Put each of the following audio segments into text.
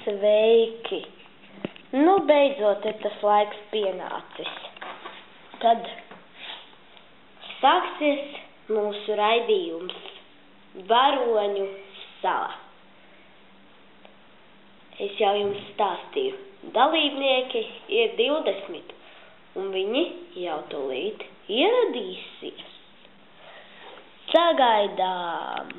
Sveiki! Nu, beidzot ir tas laiks pienācis. Tad sāksies mūsu raidījums Varoņu sala. Es jau jums stāstīju, dalībnieki ir 20, un viņi jau tūlīt ieradīsies. Sagaidām!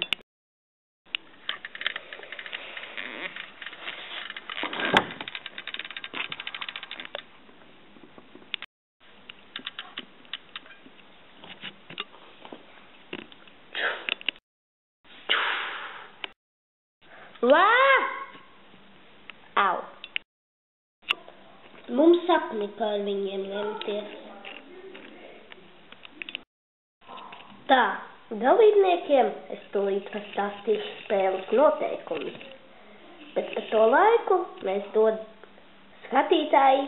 Au! Mums sapni par viņiem lemties. Tā, dalībniekiem es tūlīt pastāstīšu spēles noteikumus, bet par to laiku mēs skatītāji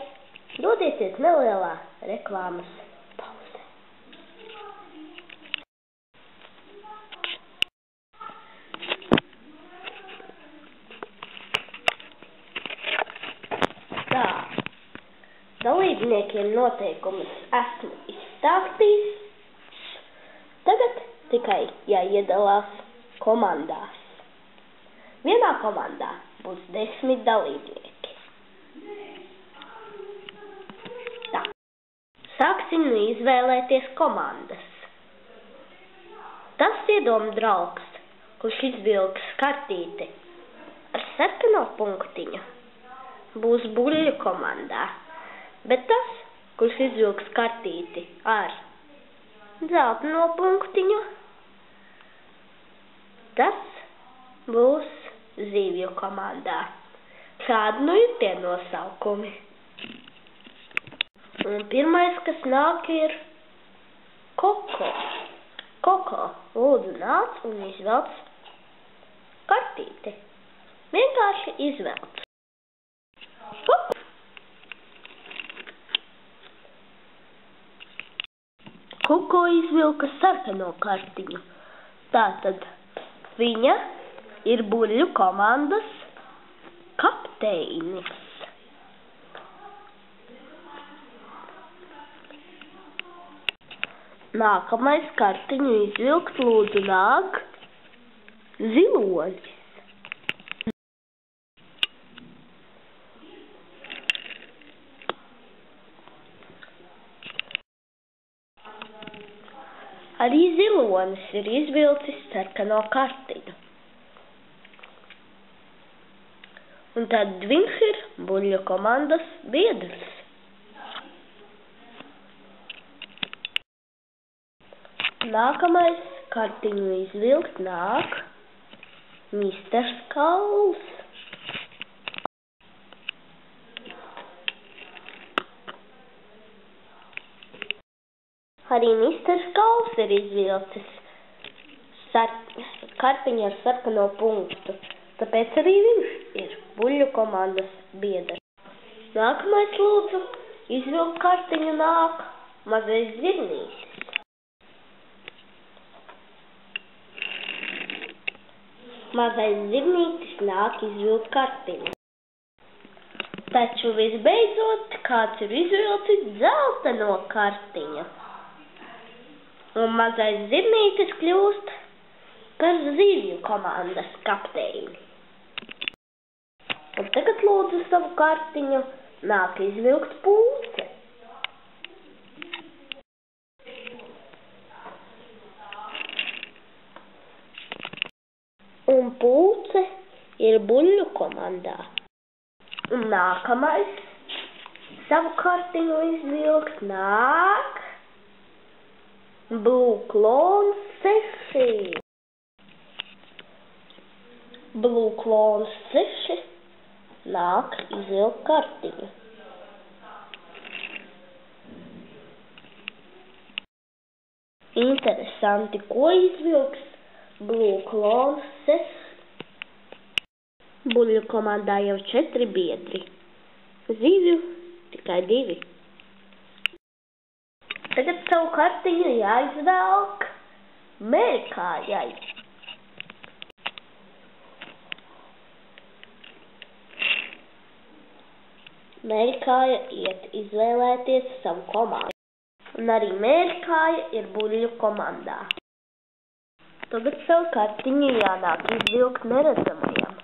dodieties nelielā reklāmas pauzē. Tā, dalībniekiem noteikumus esmu izstāstījis. Tagad tikai jāiedalās komandās. Vienā komandā būs 10 dalībnieki. Tā. Sāksim izvēlēties komandas. Tas iedomā draugs, kurš izvilks kartīti ar sarkano punktiņu, būs buļļu komandā, bet tas, kurš izvilks kartīti ar zeltaino punktiņu, tas būs zivju komandā. Šādi nu ir tie nosaukumi. Un pirmais, kas nāk, ir Koko. Koko, lūdzu nāc un izvelc kartīti. Vienkārši izvelc. Koko izvilka sarkano kartiņu. Tātad viņa ir buļļu komandas kapteinis. Nākamais kartiņu izvilkt lūdzu nāk zilonis. Arī zilonis ir izvilcis sarkano kartiņu. Un tad viņš ir buļļu komandas biedrs. Nākamais kartiņu izvilkt nāk Misters Kauls. Arī Misters Kauls ir izvilcis kartiņu ar sarkano punktu, tāpēc arī viņš ir buļļu komandas biedrs. Nākamais lūdzu izvilkt kartiņu nāk Mazais zirnītis. Mazais zirnītis nāk izvilkt kartiņu. Taču visbeidzot kāds ir izvilcis zeltaino kartiņu. Un mazais zirnītis kļūst par zivju komandas kapteini. Un tagad lūdzu savu kartiņu nāk izvilkt Pūce. Un Pūce ir buļļu komandā. Un nākamais savu kartiņu izvilkt nāk Blue Clone 6. Blue Clone 6 nāk izvilkt kartiņu. Interesanti, ko izvilks Blue Clone 6? Buļļu komandā jau 4 biedri. Zivju tikai 2. Tagad savu kartiņu jāizvelk Mērkājai. Mērkāja iet izvēlēties savu komandu. Un arī Mērkāja ir buļļu komandā. Tagad savu kartiņu jānāk izvilkt neredzamajam.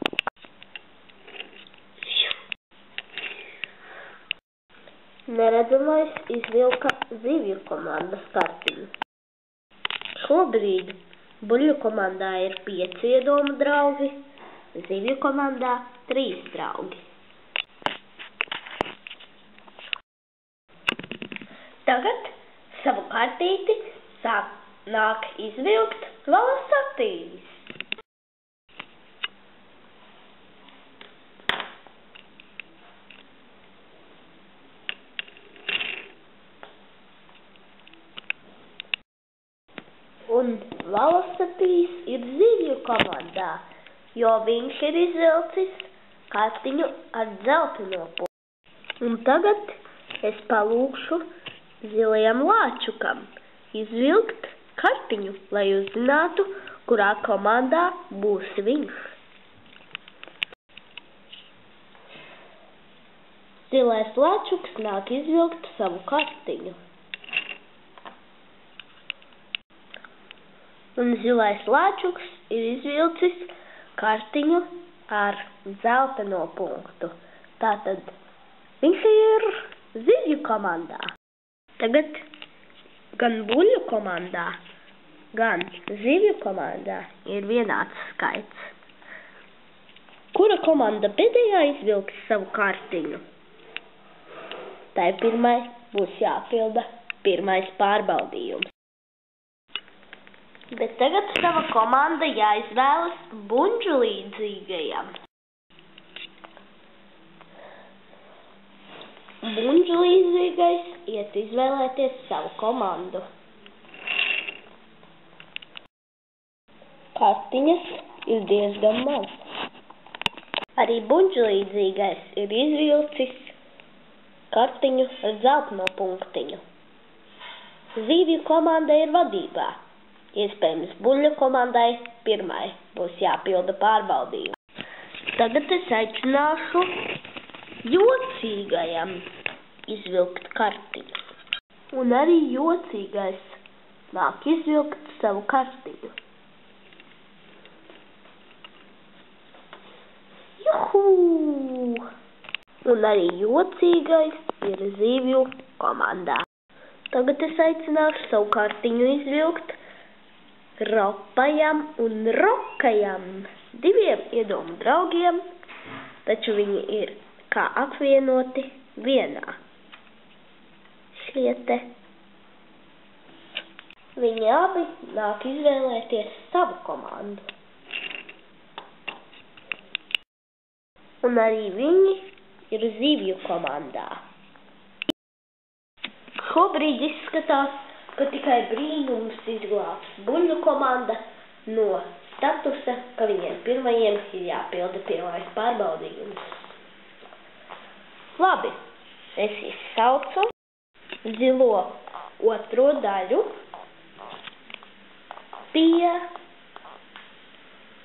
Neredzamais izvilka zivju komandas kartiņu. Šobrīd buļļu komandā ir 5 iedomu draugi, zivju komandā 3 draugi. Tagad savu kartīti nāk izvilkt Valasatīs. Un Valasatīs ir zivju komandā, jo viņš ir izvilcis kartiņu ar dzelteno punktu. Un tagad es palūkšu zilajam lāčukam izvilkt kartiņu, lai uzzinātu, kurā komandā būs viņš. Zilais lāčuks nāk izvilkt savu kartiņu. Un zilais lāčuks ir izvilcis kartiņu ar dzelteno punktu. Tātad viņš ir zivju komandā. Tagad gan buļļu komandā, gan zivju komandā ir vienāds skaits. Kura komanda pēdējā izvilks savu kartiņu? Tai pirmai būs jāpilda pirmais pārbaudījums. Bet tagad sava komanda jāizvēlas buņģu līdzīgajam. Buņģu līdzīgais iet izvēlēties savu komandu. Kartiņas ir diezgan maz. Arī buņģu līdzīgais ir izvilcis kartiņu ar dzelteno punktiņu. Zivju komanda ir vadībā. Iespējams, buļļu komandai pirmai būs jāpilda pārbaudījumi. Tagad es aicināšu jocīgajam izvilkt kartiņu. Un arī jocīgais nāk izvilkt savu kartiņu. Juhū! Un arī jocīgais ir zivju komandā. Tagad es aicināšu savu kartiņu izvilkt Ropajam un Rokajam, 2 iedomu draugiem, taču viņi ir kā apvienoti vienā šliete. Viņi abi nāk izvēlēties savu komandu. Un arī viņi ir zivju komandā. Šobrīd izskatās, ka tikai brīnums izglābs buļļu komanda no statusa, ka viņiem pirmajiem ir jāpilda pirmais pārbaudījums. Labi, es izsaucu zilo otro daļu pie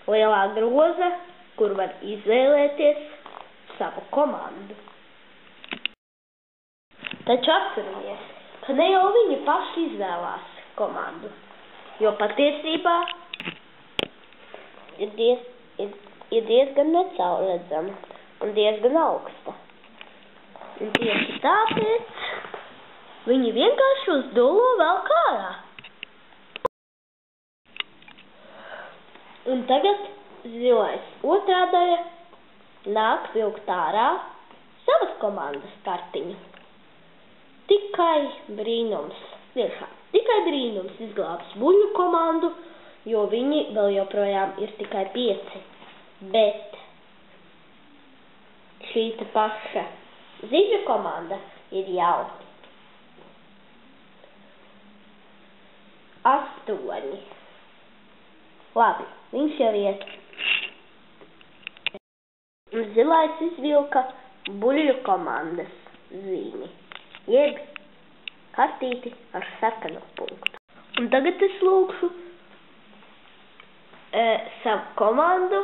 lielā groza, kur var izvēlēties savu komandu. Taču atceramies, ka ne jau viņi paši izvēlās komandu, jo patiesībā ir diezgan necaurredzama un diezgan augsta. Un tieši tāpēc viņi vienkārši uz dūlo velk ārā. Un tagad zilais otrā daļa nāk vilkt ārā savas komandas kartiņu. Tikai brīnums izglābs buļļu komandu, jo viņi vēl joprojām ir tikai 5. Bet šī te paša zivju komanda ir jau 8. Labi, viņš jau iet. Zilais izvilka buļļu komandas zīmi, jeb kartīti ar sarkano punktu. Un tagad es lūkšu savu komandu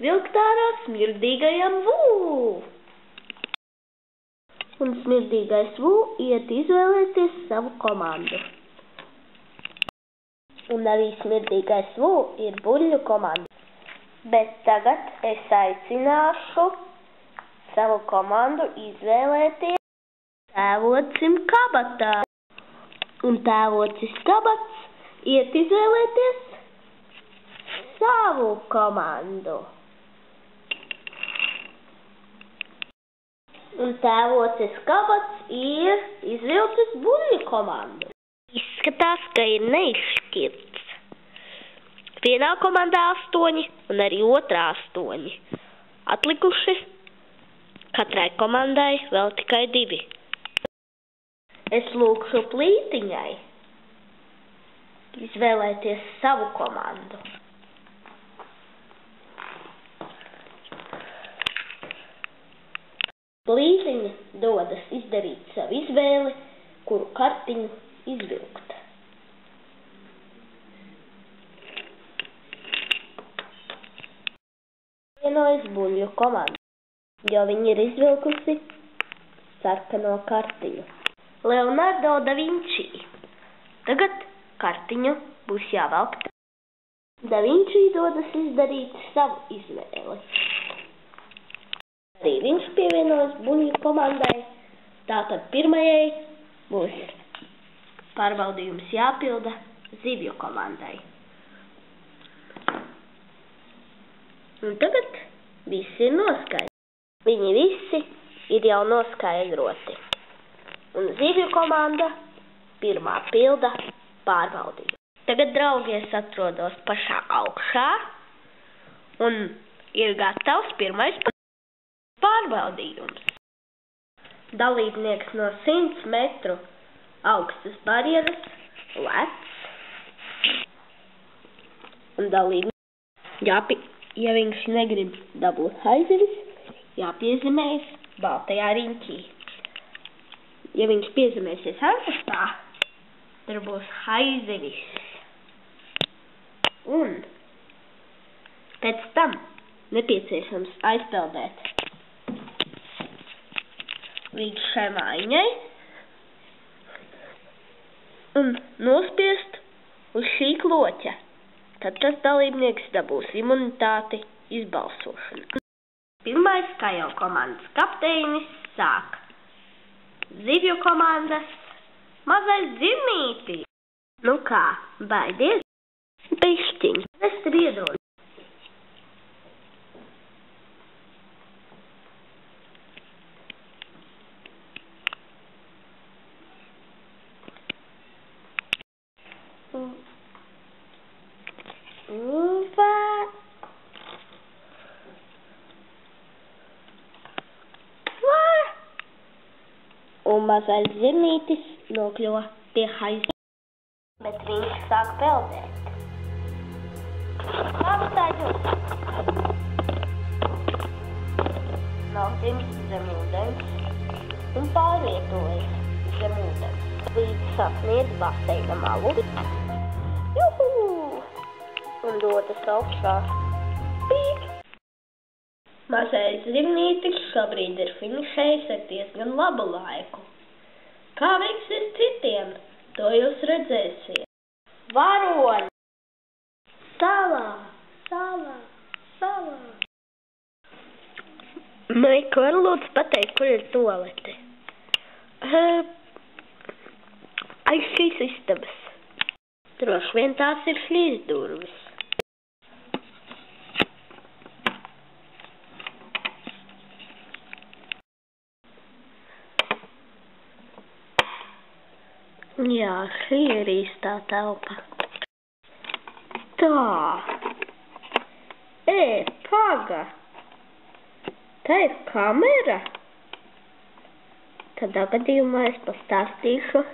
vilkt ārā smirdīgajam Vū. Un smirdīgais Vu iet izvēlēties savu komandu. Un arī smirdīgais Vu ir buļļu komanda. Bet tagad es aicināšu savu komandu izvēlēties tēvocim kabatā. Un tēvocis kabats iet izvēlēties savu komandu. Un tēvocis kabats ir izvilcis buļļu komandu. Izskatās, ka ir neizšķirts. Vienā komandā 8 un arī otrā 8. Atlikuši katrai komandai vēl tikai 2. Es lūkšu Plītiņai izvēlēties savu komandu. Plītiņa dodas izdarīt savu izvēli, kuru kartiņu izvilkt. Vienojas buļļu komanda, jo viņi ir izvilkusi sarkano kartiņu. Leonardo da Vinci. Tagad kartiņu būs jāvelk. Da Vinci dodas izdarīt savu izvēli. Arī viņš pievienojas buļļu komandai. Tātad pirmajai būs pārbaudījums jāpilda zivju komandai. Un tagad visi ir noskaidroti. Viņi visi ir jau noskaidroti. Un zivju komanda pirmā pilda pārbaudījumu. Tagad, draugi, es atrodos pašā augšā un ir gatavs pirmais pārbaudījums. Dalībnieks no 100 metru augstas barjeras lec. Un dalībnieks, ja viņš negrib dabūt haizeris, jāpiezīmēs baltajā riņķī. Ja viņš piezīmēsies augstā, tur būs haizeris. Un pēc tam nepieciešams aizpeldēt līdz šai mājiņai un nospiest uz šī kloķa. Tad tas dalībnieks dabūs imunitāti izbalsošanu. Pirmais, kā jau komandas kapteinis, sāk. Zivju komandas mazais zirnīti. Nu kā, baidies? Bišķiņ. Es tev iedodu. Un mazais zirnītis nokļuva pie haizes. Bet viņš sāk peldēt. Apstāļos. Naudzims zem ūdens un pārvietojas zem ūdens. Līdz sasniedz baseina malu. Juhu! Un dodas augšā. Pīk! Mazais zirnītis šobrīd ir finišējis ar diezgan labu laiku. Kā veiksies citiem, to jūs redzēsiet. Varoņi! Salā! Salā! Salā! Meika, var lūdzu pateikt, kur ir tualete? Aiz šīs istabas. Droši vien tās ir šīs durvis. Jā, šī ir īstā telpa. Tā. Paga. Tā ir kamera. Tādā gadījumā es pastāstīšu.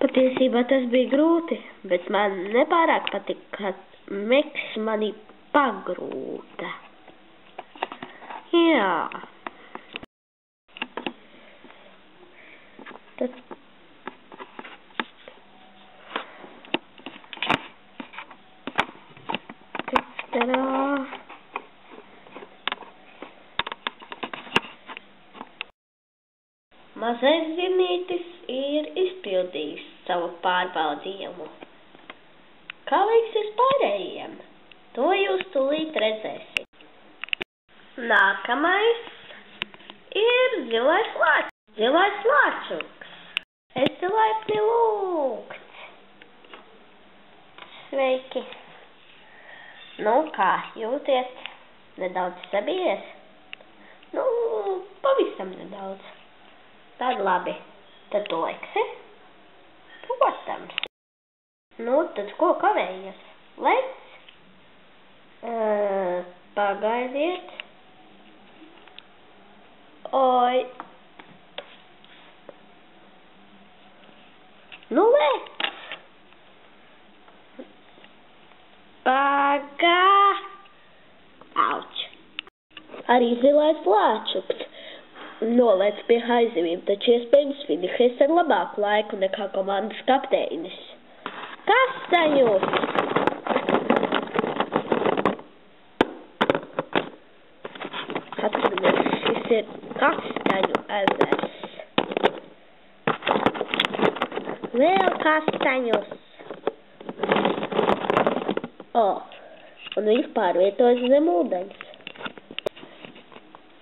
Patiesībā tas bija grūti, bet man nepārāk patika, ka Meks mani pagrūta. Jā. Tad mazais zirnītis ir izpildījis savu pārbaudījumu. Kā liksies pārējiem? To jūs tūlīt redzēsiet. Nākamais ir zilais lāčuks. Zilais lāčuks. Esi laipni lūgts. Sveiki. Nu, kā jūties? Nedaudz sabijies? Nu, pavisam nedaudz. Tad labi. Tad tu liksi? Protams. Nu, tad ko kavējies? Lec? Pagaidiet. Oi. Nu, lec. Pagā. Auč. Arī zilais lāčuks nolēc pie aizivīm, taču iespējams finišēs ar labāku laiku nekā komandas kapteinis. Kastaņus! Atceramies, šis ir Kastaņu ezers. Vēl kastaņus! Un viņš pārvietojas zem ūdeņas.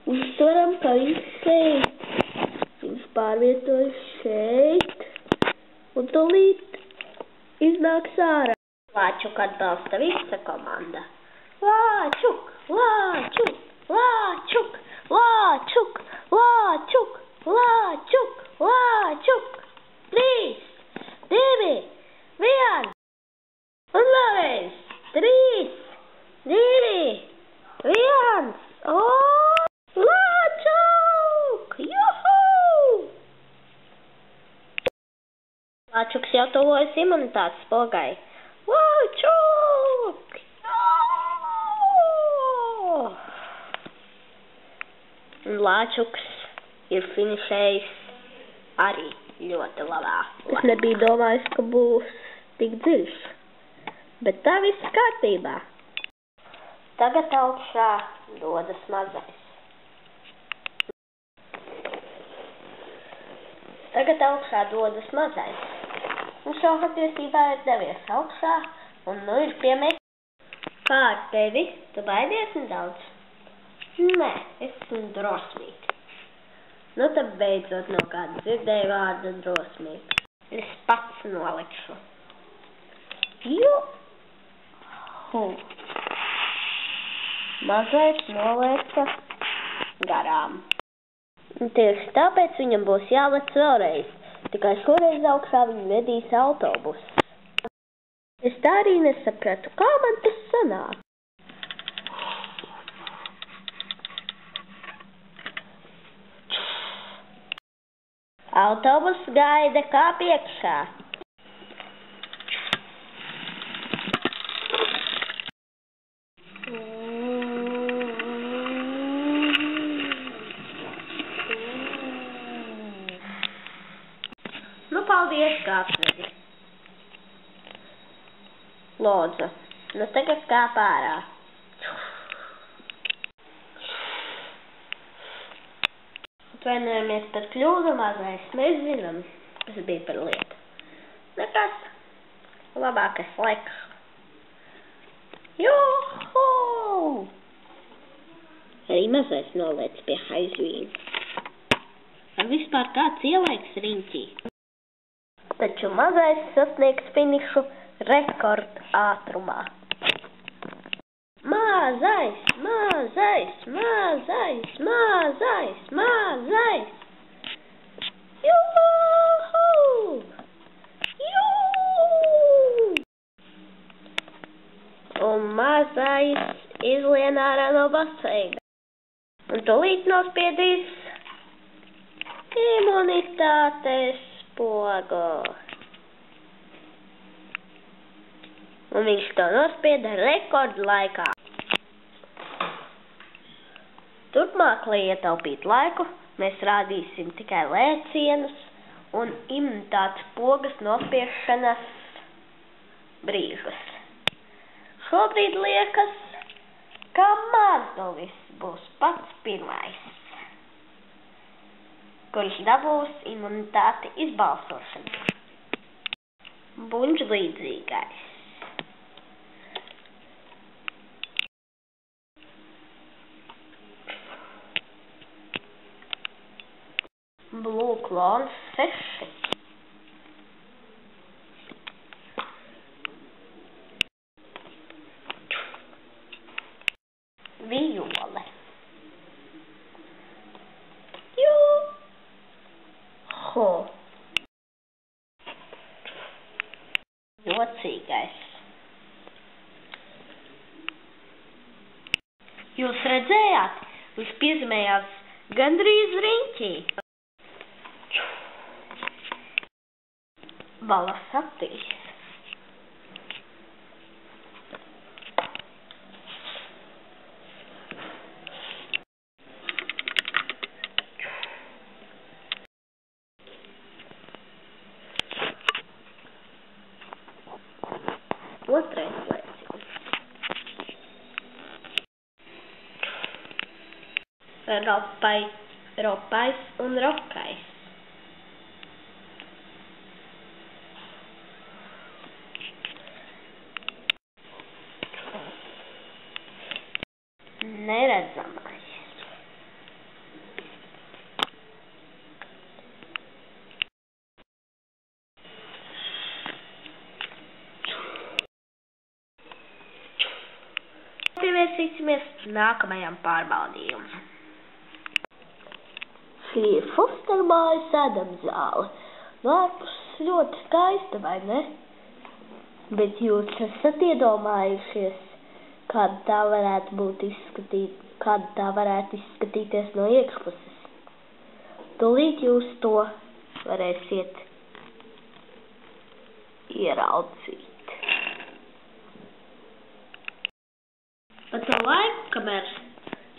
Uztveram, ka viņš šeit. Viņš pārvietojas šeit. Un tūlīt iznāks ārā. Lāčuk atbalsta visa komanda. Lāčuk, lāčuk, lāčuk, lāčuk, lāčuk, lāčuk, lāčuk. 3, 2, 1. Un vēlreiz. 3, 2, 1. Lāčuk! Juhu! Lāčuks jau tuvojas imunitātes pogai. Lāčuk! Un Lāčuks ir finišējis arī ļoti labā. Es nebiju domājis, ka būs tik dziļš. Bet tā viss kārtībā. Tagad augšā dodas mazais. Viņš jau patiesībā ir devies augšā un nu ir piemērs. Kā ar tevi? Tu baidies nedaudz? Nē, es esmu drosmīgs. Nu tad beidzot no kāda dzirdēju vārdu drosmīgs. Es pats nolikšu. Mazais nolēca garām. Tieši tāpēc viņam būs jālec vēlreiz. Tikai šoreiz augšā viņu vedīs autobus. Es tā arī nesapratu, kā man tas sanāk. Autobus gaida kā priekšā. Nu, paldies, kāpnedi. Lodzu, nu tagad kāp ārā. Atvainojamies par kļūdu, mazais. Mēs zinām, kas bija par lietu. Nekas. Labākais laiks. Juhu! Arī mazais nolēc pie aizvīna. Ar vispār kāds ielaiks riņķī. Taču mazais sasniegs finišu rekord ātrumā. Mazais, mazais, mazais, mazais, mazais. Juhu! Juhu! Un mazais izlien ārā no baseina. Un tūlīt nospiedīs imunitātes pogu. Un viņš to nospieda rekordu laikā. Turpmāk, lai ietaupītu laiku, mēs rādīsim tikai lēcienus un imunitātes pogas nospiešanas brīžus. Šobrīd liekas, ka Mardovis būs pats pirmais. kurš dabūs imunitāti izbalsošanā. Buļģu līdzīgais. Blue Clone 6. Vijole. Ho. Jocīgais. Jūs redzējāt? Viņš piezemējās gandrīz riņķī. Balasatīs. Otrais lēciens. Ropais un rokais. Neredzamais. Pievērsīsimies nākamajam pārbaudījumam. Šī ir Fostermājas ēdamzāle. Ārpus ļoti skaista, vai ne? Bet jūs esat iedomājušies, kāda tā varētu izskatīties no iekšpuses. Tūlīt jūs to varēsiet ieraudzīt. Pa to laiku, kamēr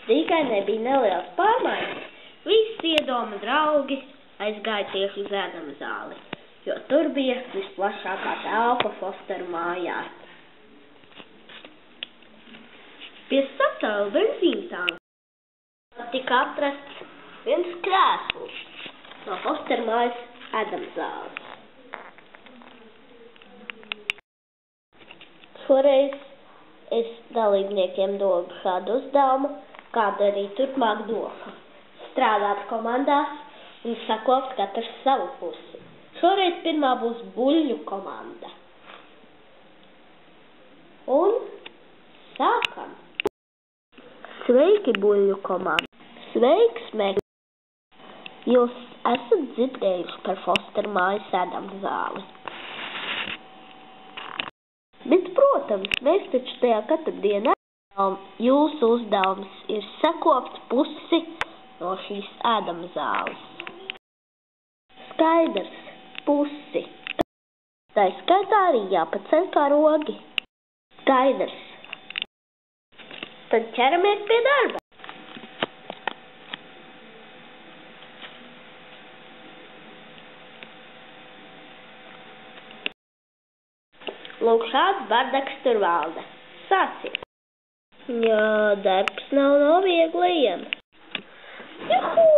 Zīkai nebija nelielas pārmaiņas, visi iedoma draugi aizgāja tieši uz ēdamzāli, jo tur bija visplašākā telpa Fosteru mājā. Pie sacēla benzīntanka tika atrasts viens krēsls no Fosteru mājas ēdamzāles. Šoreiz es dalībniekiem dodu šādu uzdevumu, kādu arī turpmāk došu. Strādāt komandās un sakopt katrs savu pusi. Šoreiz pirmā būs buļļu komanda. Un sākam! Sveiki, buļļu komanda! Sveiks, Meg! Jūs esat dzirdējuši par Fosteru mājas ēdamzāli? Bet, protams, mēs taču tajā katru dienu jūsu uzdevums ir sakopt pusi no šīs ēdamzāles. Skaidrs, pusi. Tā skaitā arī jāpaceļ karogi. Skaidrs. Tad ķeramies pie darba. Lūk, šāds bardaks tur valda. Sāciet! Jā, darbs nav no vieglajiem. Juhū!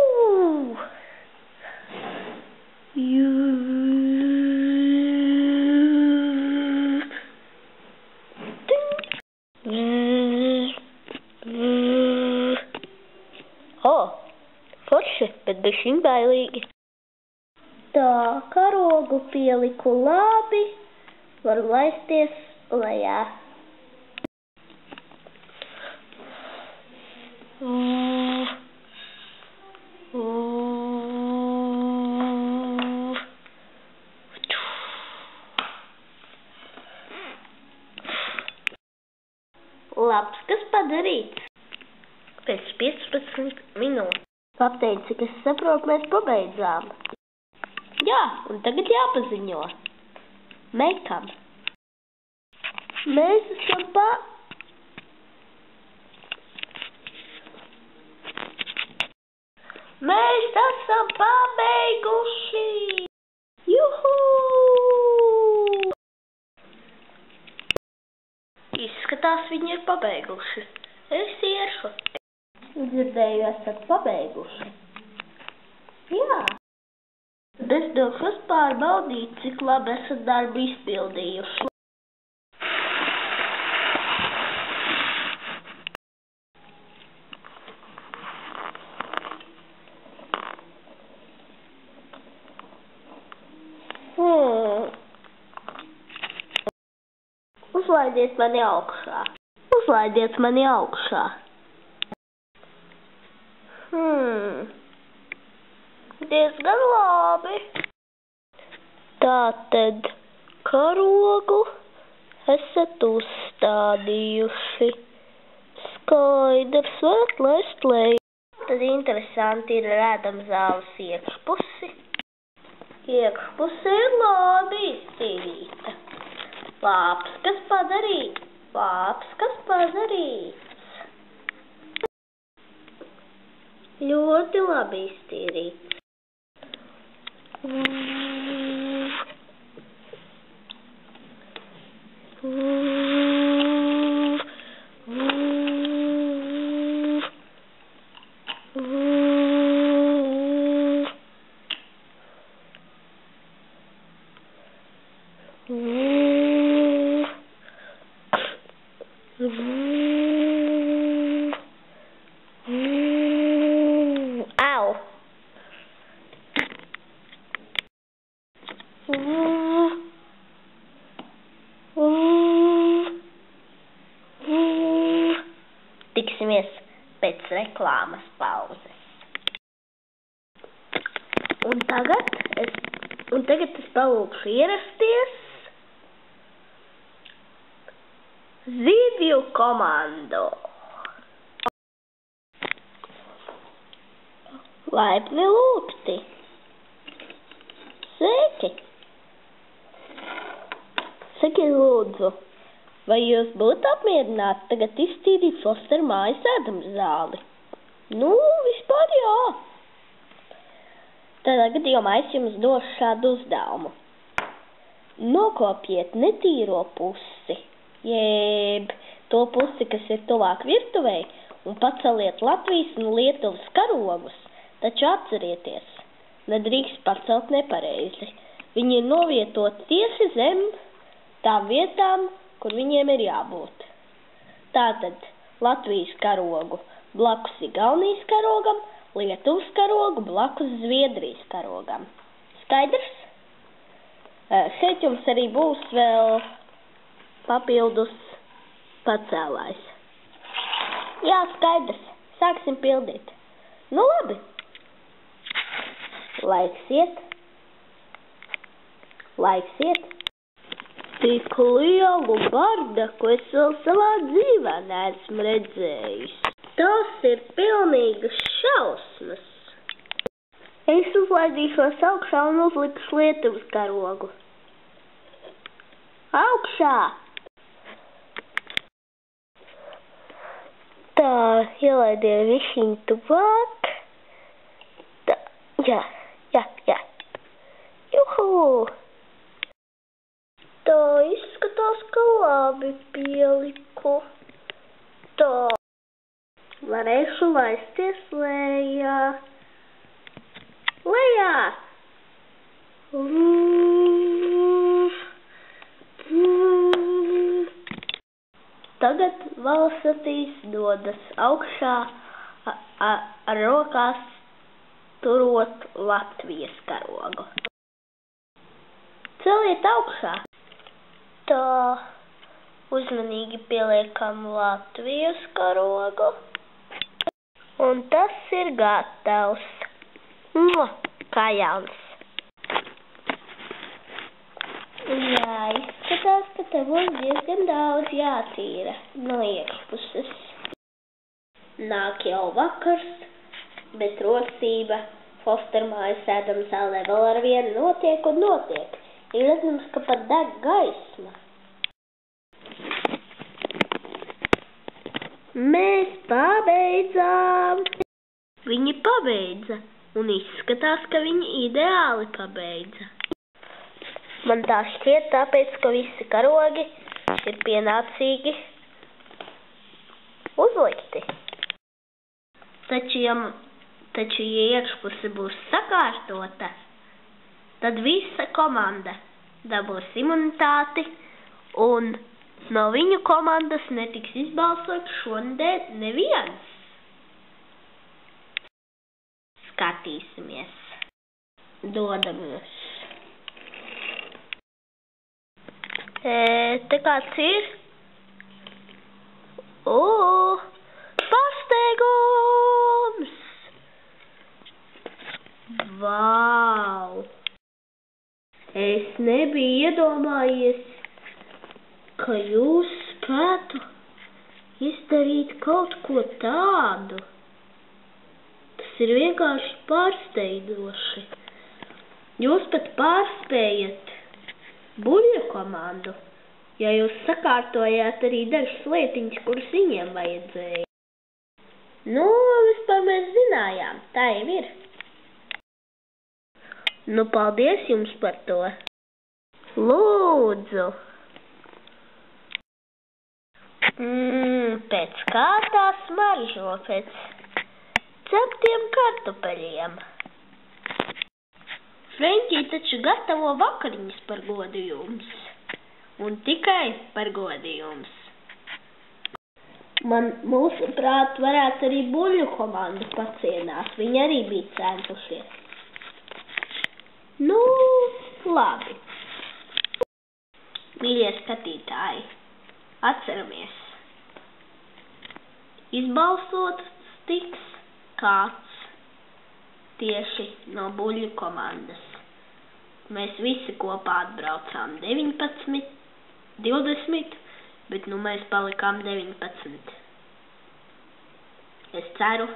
Forši, bet bišķiņ bailīgi. Tā, karogu pieliku labi. Varu laisties lejā. Labs, kas padarīts? Pēc 15 minūtes. Papteici, cik es saprotu, mēs pabeidzām. Jā, un tagad jāpaziņo. Mekam. Mēs esam pabeiguši! Juhū! Izskatās, viņi ir pabeiguši. Es iešu. Dzirdēju, esat pabeiguši. Jā. Tad es došos pārbaudīt, cik labi esat darbu izpildījuši. Uzlaidiet mani augšā. Uzlaidiet mani augšā. Diezgan labi. Tātad karogu esat uzstādījuši. Skaidrs, varat laist leju. Tad interesanti ir redzama zāles iekšpusi. Iekšpusē ir labi iztīrīta. Labs, kas padarīts. Labs, kas padarīts. Ļoti labi iztīrīts. Au! Tiksimies pēc reklāmas pauzes. Un tagad es palūkšu ierasties zivju komandu. Laipni lūgti. Sveiki. Sakiet lūdzu, vai jūs būtu apmierināti tagad iztīrīt Foster mājas ēdamzāli? Nu, vispār jā. Tādā gadījumā es jums došu šādu uzdevumu. Nokopiet netīro pusi, jeb to pusi, kas ir tuvāk virtuvei, un paceliet Latvijas un Lietuvas karogus, taču atcerieties, nedrīkst pacelt nepareizi. Viņi ir novietoti tieši zem tām vietām, kur viņiem ir jābūt. Tātad Latvijas karogu blakus Igaunijas karogam, Lietuvas karogu blakus Zviedrijas karogam. Skaidrs? Šeit jums arī būs vēl papildus pacēlājs. Jā, skaidrs. Sāksim pildīt. Nu labi. Laiks iet. Laiks iet. Tik lielu bardaku es vēl savā dzīvē neesmu redzējis. Tas ir pilnīgas šausmas. Es uzlaidīšos augšā un uzlikšu Lietuvas karogu. Augšā! Tā, ielaidiem višķiņu tuvāk. Tā, jā. Juhu! Tā izskatās, ka labi pieliku. Tā. Varēšu laisties lejā. Lejā! Tagad Valsatīs dodas augšā ar rokās turot Latvijas karogu. Celiet augšā! Tā, uzmanīgi pieliekam Latvijas karogu. Un tas ir gatavs. Kā jauns. Jā, izskatās, ka te būs diezgan daudz jātīra no iekšpuses. Nāk jau vakars, bet rosība Foster mājas ēdamzālē vēl ar vienu notiek un notiek. Ir redzams, ka pat deg gaisma. Mēs pabeidzām. Viņi pabeidza, un izskatās, ka viņi ideāli pabeidza. Man tā šķiet, tāpēc, ka visi karogi ir pienācīgi uzlikti. Taču, ja Taču, ja iekšpuse būs sakārtota, tad visa komanda dabūs imunitāti un no viņu komandas netiks izbalsots šonedēļ neviens. Skatīsimies. Dodamies. Te kāds ir? Pārsteigums! Vau! Es nebiju iedomājies, ka jūs spētu izdarīt kaut ko tādu. Tas ir vienkārši pārsteidzoši. Jūs pat pārspējat buļļu komandu, ja jūs sakārtojāt arī dažas lietiņas, kuras viņiem vajadzēja. Nu, vispār mēs zinājām, tā jau ir. Nu, paldies jums par to. Lūdzu. Pēc kā tā smaržo, pēc ceptiem kartupeļiem. Frenķī taču gatavo vakariņas par godu jums. Un tikai par godu jums. Mūsuprāt, varētu arī buļļu komandu pacienāt. Viņi arī bija centušies. Nu, labi. Mīļie skatītāji, atceramies. Izbalsot tiks kāds tieši no buļļu komandas. Mēs visi kopā atbraucām 19, 20, bet nu mēs palikām 19. Es ceru,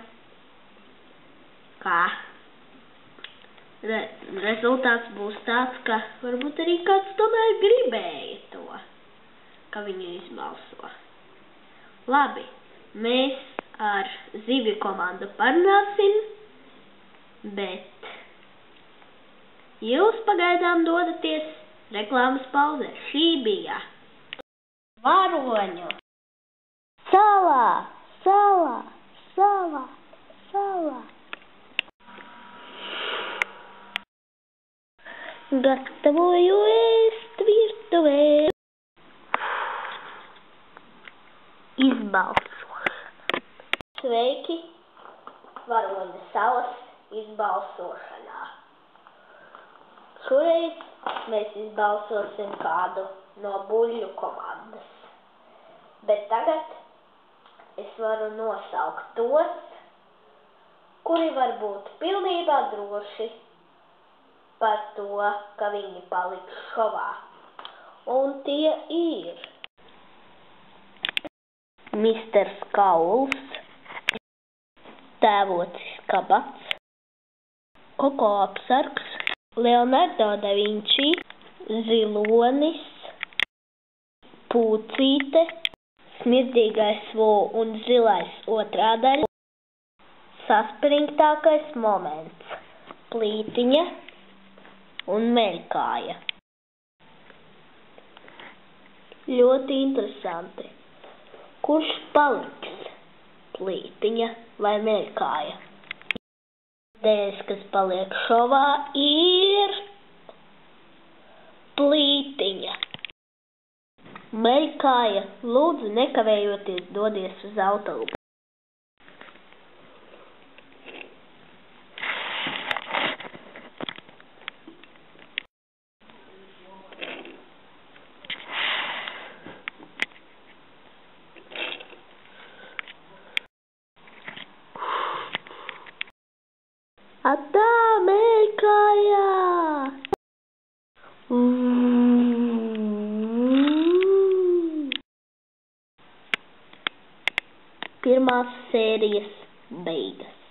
ka rezultāts būs tāds, ka varbūt arī kāds tomēr gribēja to, ka viņu izbalso. Labi, mēs ar zivju komandu parunāsim, bet jūs pagaidām dodaties reklāmas pauzē. Šī bija Varoņu salā, salā, salā, salā. Gatavoju ēst virtuvē. Izbalsošana. Sveiki Varoņu salas izbalsošanā. Šoreiz mēs izbalsosim kādu no buļļu komandas. Bet tagad es varu nosaukt tos, kuri var būt pilnībā droši par to, ka viņi paliks šovā. Un tie ir Misters Kauls, Tēvocis Kabats, Koko Apsargs, Leonardo da Vinci, Zilonis, Pūcīte, Smirdīgais Vo un Zilais otrā daļa, Saspringtākais moments, Plītiņa un Meļkāja. Ļoti interesanti. Kurš paliks? Plītiņa vai Meļkāja? Dēļ, kas paliek šovā, ir Plītiņa. Meļkāja, lūdzu nekavējoties dodies uz autobusu. Atā, Meļkāja! Pirmās sērijas beigas.